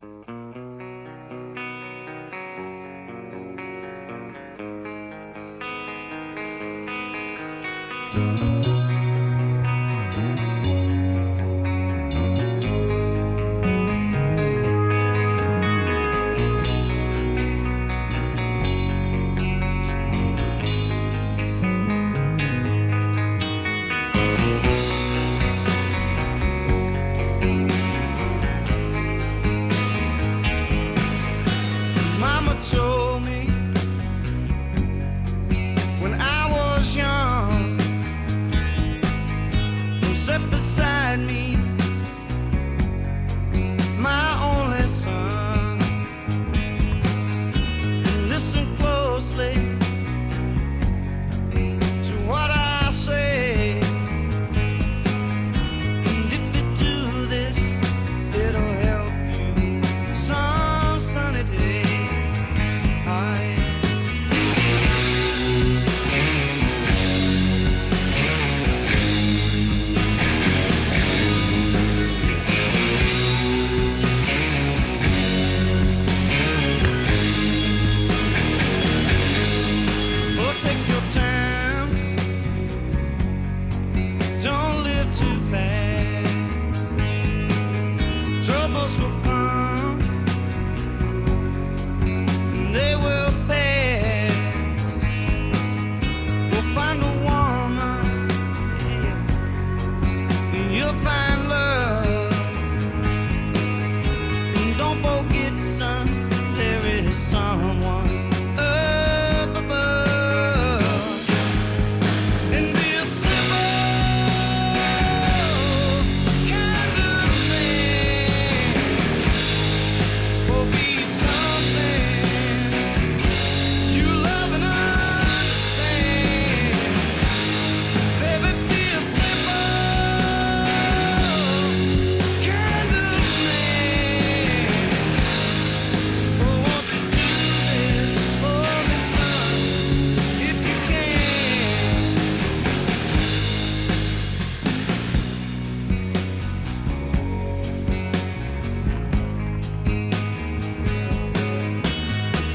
Mama told me when I was young, who sat beside me, my only son. Listen closely to what I say, and if you do this, it'll help you some sunny day. Take your time, don't live too fast. Troubles will come, and they will pass. We'll find a woman, yeah, and you'll find love. And don't forget, son, there is someone up above.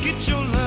Get your love.